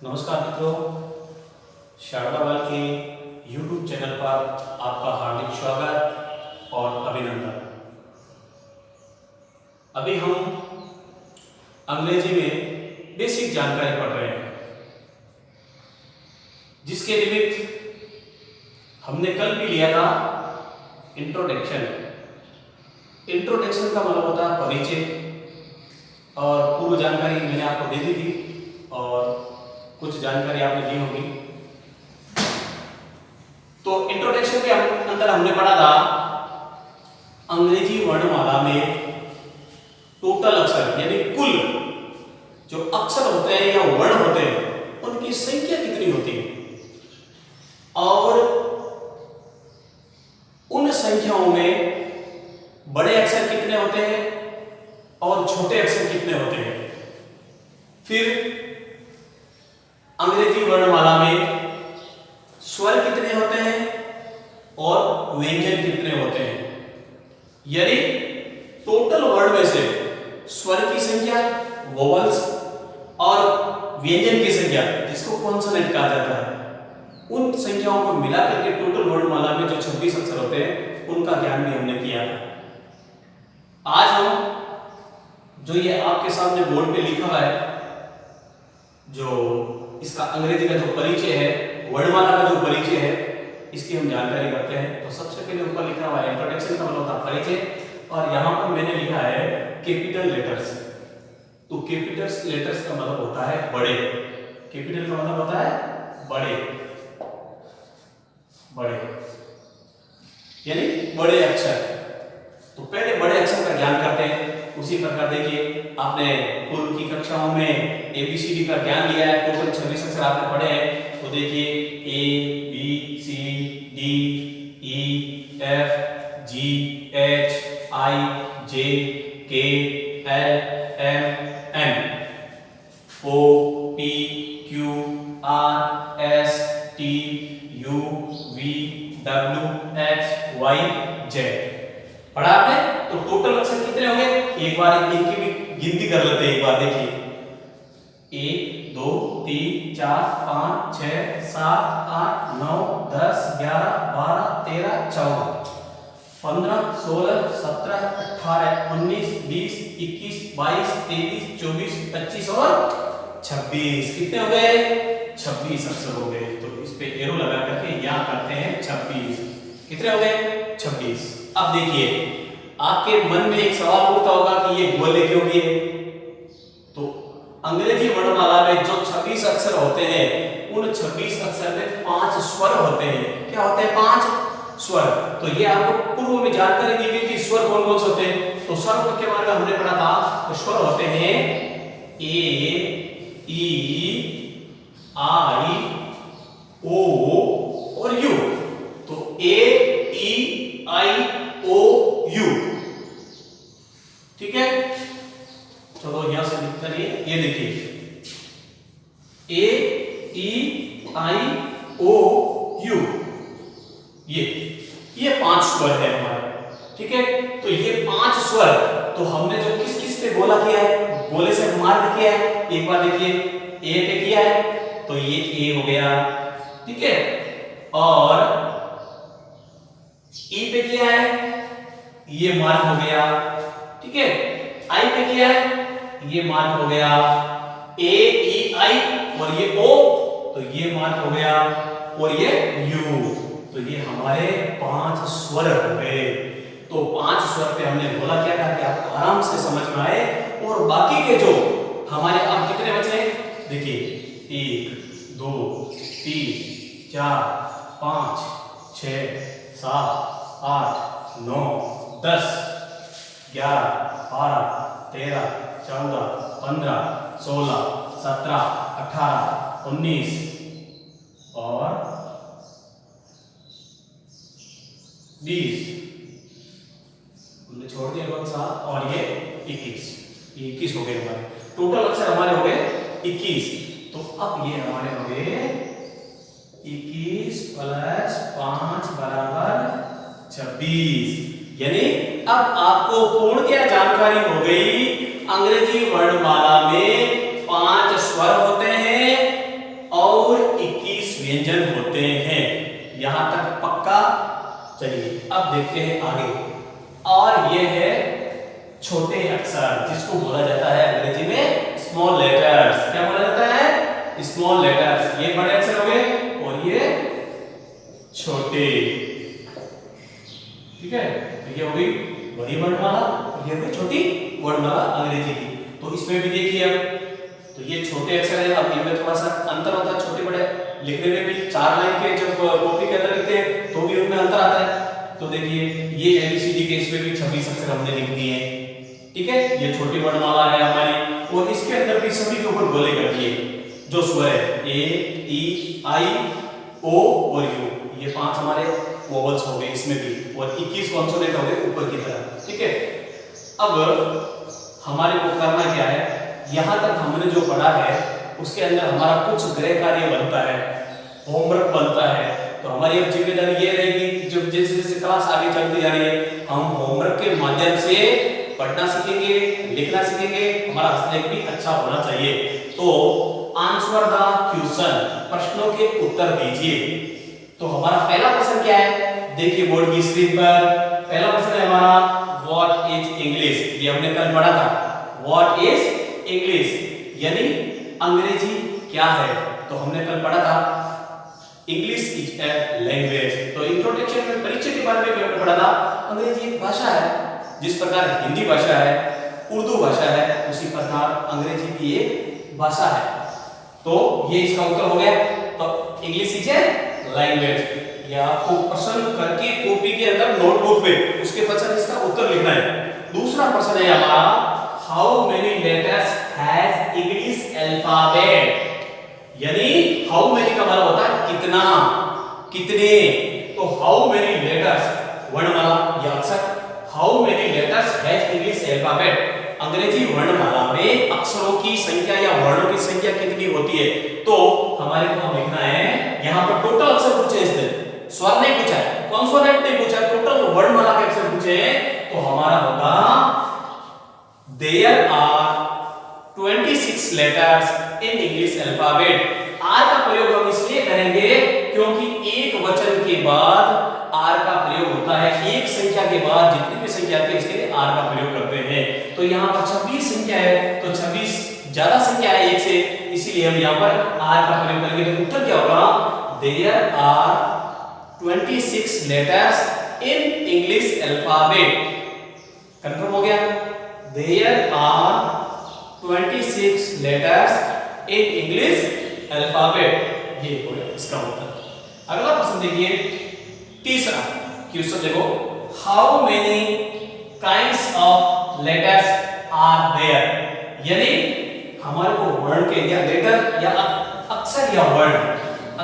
नमस्कार मित्रों, शारदा बाल के YouTube चैनल पर आपका हार्दिक स्वागत और अभिनंदन। अभी हम अंग्रेजी में बेसिक जानकारी पढ़ रहे हैं, जिसके निमित्त हमने कल भी लिया था इंट्रोडक्शन। इंट्रोडक्शन का मतलब होता है परिचय, और पूर्व जानकारी मैंने आपको दे दी थी और कुछ जानकारी आपने दी होगी। तो इंट्रोडक्शन के अंदर हमने पढ़ा था अंग्रेजी वर्णमाला में टोटल अक्षर यानी कुल जो अक्षर होते हैं या वर्ण होते हैं उनकी संख्या कितनी होती है, और उन संख्याओं में बड़े अक्षर कितने होते हैं और छोटे अक्षर कितने होते हैं। फिर अंग्रेजी वर्णमाला में स्वर कितने होते हैं और व्यंजन कितने होते हैं, यानी टोटल वर्ण में से स्वर की संख्या वोवल्स और व्यंजन की संख्या जिसको कॉन्सोनेंट कहा जाता है, उन संख्याओं को मिलाकर के टोटल वर्णमाला में जो 26 अक्षर होते हैं उनका ज्ञान भी हमने किया था। आज हम जो ये आपके सामने बोर्ड पे लिखा हुआ है, जो इसका अंग्रेजी का जो परिचय है, वर्णमाला का जो परिचय है, इसकी हम जानकारी करते हैं। तो सबसे पहले ऊपर लिखा हुआ है इंट्रोडक्शन का मतलब होता है परिचय, और यहाँ पर मैंने लिखा है कैपिटल लेटर्स। तो कैपिटल लेटर्स का मतलब होता है बड़े, कैपिटल का मतलब होता है बड़े, बड़े यानी बड़े अक्षर। तो पहले बड़े अक्षर का ज्ञान करते हैं। उसी प्रकार देखिए, आपने पूर्व की कक्षाओं में ABCD का ज्ञान लिया है, टोटल 26 अक्षर आपने पढ़े हैं। तो देखिए A B C D E F G H I J K L M N O P Q R S T U V W X Y Z। पढ़ा आपने? तो टोटल अक्षर कितने होंगे, एक बार इनकी भी गिनती कर लेते हैं। एक बार देखिए, 1 2 3 4 5 6 7 8 9 10 11 12 13 14 15 16 17 18 19 20 21 22 23 24 25 और 26। कितने हो गए? 26 अक्षर हो गए। तो इस पे एरो लगा करके यहां करते हैं 26। कितने हो गए? 26। अब देखिए, आपके मन में एक सवाल उठता होगा कि ये गोले क्यों किए। तो अंग्रेजी वर्णमाला में जो 26 अक्षर होते हैं, उन 26 अक्षर में 5 स्वर होते हैं। क्या होते हैं? 5 स्वर। तो ये आपको पूर्व में जानकारी दी गई थी स्वर कौन कौन से होते हैं। तो स्वर के बारे में हमने पढ़ा था। तो स्वर होते हैं ए, ई, आई, ओ और यू। तो ए, ई, आई, ओ, यू। ठीक है, चलो यहां से लिख करिए। ये देखिए, ए, ई, आई, ओ, यू, ये 5 स्वर है हमारे। ठीक है, तो ये 5 स्वर तो हमने जो किस किस पे गोला किया है, गोले से मार्क किया है। एक बार देखिए, ए पे किया है तो ये ए हो गया। ठीक है, और ई पे किया है, ये मार्क हो गया। ठीक है, आई पे किया है, ये मार्क हो गया। ए, ई, आई और ये ओ, तो ये मार्क हो गया, और ये यू। तो ये हमारे 5 स्वर हो गए। तो 5 स्वर पे हमने बोला क्या था कि आप आराम से समझ में आए। और बाकी के जो हमारे अब कितने बचे हैं देखिए, 1 2 3 4 5 6 7 8 9 10 11 12 13 14 15 16 17 18 19 और 20। हमने छोड़ दिया कौन सा, और ये 21 हो गए हमारे। टोटल अक्षर हमारे हो गए 21। तो अब ये हमारे हो गए 21 + 5 = 26। यानी अब आपको पूर्णतः जानकारी हो गई अंग्रेजी वर्णमाला में 5 स्वर होते हैं और 21 व्यंजन होते हैं। यहां तक पक्का? चलिए अब देखते हैं आगे। और ये है छोटे अक्षर, जिसको बोला जाता है अंग्रेजी में स्मॉल लेटर्स। क्या बोला जाता है? Small letters. ये बड़े अक्षर हो गए और ये छोटे। ठीक है, तो ये हो गई बड़ी वर्णमाला और ये हो गई छोटी वर्णमाला अंग्रेजी की। तो इसमें भी देखिए अब, तो ये छोटे अक्षर है, अब इनमें थोड़ा सा अंतर होता है। छोटे बड़े लिखने में भी 4 लाइन के जब कॉपी के अंदर लिखते हैं तो भी उनमें अंतर आता है। तो देखिए ये ABCD के इसमें भी 26 अक्षर हमने लिख दिए हैं। ठीक है, ये छोटी वर्णमाला है हमारी और इसके अंदर भी सभी के ऊपर गोले कर दिए जो स्वर है A, E, I, O और U। ये 5 हमारे वोवल्स हो गए इसमें भी और 21 कॉन्सोनेंट हो गए ऊपर की तरफ। ठीक है, अब हमारे को करना क्या है, यहां तक हमने जो पढ़ा है उसके अंदर हमारा कुछ गृह कार्य बनता है, होमवर्क बनता है। तो हमारी अब जिम्मेदारी ये रहेगी कि जब जैसे जैसे क्लास आगे चलती जा रही है हम होमवर्क के माध्यम से पढ़ना सीखेंगे, लिखना सीखेंगे, हमारा हस्तलेख भी अच्छा होना चाहिए। तो आंसर द क्वेश्चन, प्रश्नों के उत्तर दीजिए। तो हमारा पहला प्रश्न क्या है, देखिए बोर्ड की स्क्रीन पर पहला प्रश्न है हमारा व्हाट इज इंग्लिश। ये हमने कल पढ़ा था, व्हाट इज इंग्लिश यानी अंग्रेजी क्या है। तो हमने कल पढ़ा था इंग्लिश इज ए लैंग्वेज। तो इंट्रोडक्शन में परिचय के बारे में हमने पढ़ा था अंग्रेजी एक भाषा है, जिस प्रकार हिंदी भाषा है, उर्दू भाषा है, उसी प्रकार अंग्रेजी भी एक भाषा है। तो ये इसका उत्तर हो गया। तो इंग्लिश इज ए लैंग्वेज। या आपको प्रश्न करके कॉपी के अंदर नोटबुक में उसके पश्चात इसका उत्तर लिखना है। दूसरा प्रश्न है हमारा how many letters has English alphabet. यानी हाउ मेनी का मतलब होता है कितना, कितने। तो हाउ मेनी लेटर्स वर्णमाला या अक्षर, how many letters has English alphabet. अंग्रेजी वर्णमाला में अक्षरों की संख्या या वर्णों की संख्या कितनी होती है। तो हमारे को लिखना है यहां पर टोटल अक्षर पूछे, इसने स्वर नहीं पूछा है, कॉन्सोनेंट नहीं पूछा है, टोटल वर्णमाला के अक्षर पूछे हैं। तो हमारा होगा there are 26 letters in English alphabet. Are का प्रयोग हम इसलिए करेंगे क्योंकि एक वचन के बाद आर का प्रयोग होता है। एक संख्या के बाद जितनी भी संख्या आती है उसके लिए आर का प्रयोग करते हैं। तो यहाँ पर 26 संख्या है, तो 26 ज्यादा संख्या है एक से, इसीलिए हम यहाँ पर आर का प्रयोग करेंगे। तो उत्तर क्या होगा, there are 26 letters in English alphabet. Confirm हो गया, there are 26 letters in English alphabet. ये हो गया इसका उत्तर। अगला प्रश्न देखिए, तीसरा क्वेश्चन देखो, how many kinds of letters are there. यानी हमारे को वर्ण के या लेटर या अक्षर या वर्ण,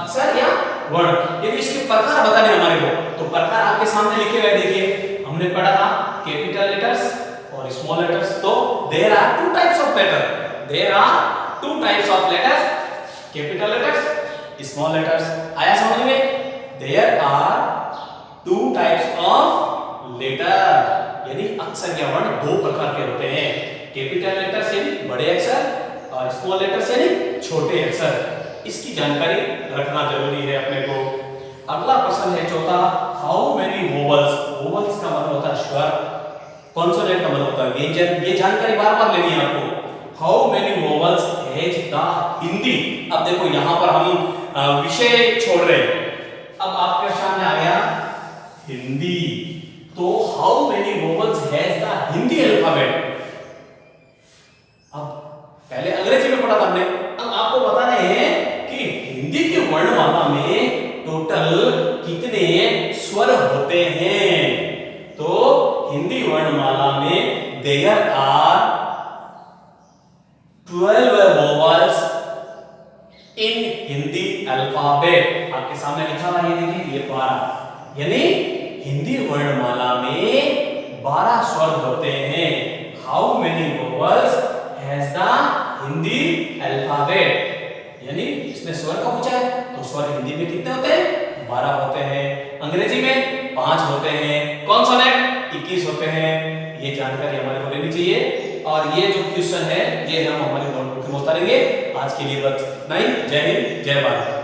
अक्षर या वर्ण, यदि इसके प्रकार बताने हमारे को, तो प्रकार आपके सामने लिखे हुए देखिए। हमने पढ़ा था कैपिटल लेटर्स और स्मॉल लेटर्स। तो there are 2 types of letter, there are 2 types of letters, capital letters, small letters. आया समझ में? There are 2 types of letter, यानी अक्षर या वर्ण 2 प्रकार के होते हैं। कैपिटल लेटर्स यानी बड़े अक्षर और स्मॉल लेटर्स यानी छोटे अक्षर। इसकी जानकारी रखना जरूरी है अपने को। अगला प्रश्न है चौथा, हाउ मेनी वोवल्स। वोवल्स का मतलब होता है स्वर, कॉन्सोनेंट का मतलब होता है व्यंजन। ये जानकारी बार-बार लेनी है आपको। How many vowels has the Hindi. अब देखो यहां पर हम विषय छोड़ रहे हैं, अब आपके सामने आ गया हिंदी। तो how many vowels has the Hindi alphabet. अब पहले अंग्रेजी में पढ़ा था हमने, अब आपको बता रहे हैं कि हिंदी की वर्णमाला में टोटल कितने स्वर होते हैं। तो हिंदी वर्णमाला में there are 12 vowels in Hindi alphabet. आपके सामने लिखा हुआ है, ये देखिए, ये 12, यानी हिंदी वर्णमाला में 12 स्वर होते हैं। How many vowels has the Hindi alphabet, यानी इसने स्वर का पूछा है, तो स्वर हिंदी में कितने होते हैं, 12 होते हैं। अंग्रेजी में 5 होते हैं, कॉन्सोनेंट 21 होते हैं। ये जानकारी हमारे को लेनी चाहिए। और ये जो क्वेश्चन है ये हम हमारे नोटबुक में करेंगे। आज के लिए बस इतना ही। जय हिंद, जय भारत।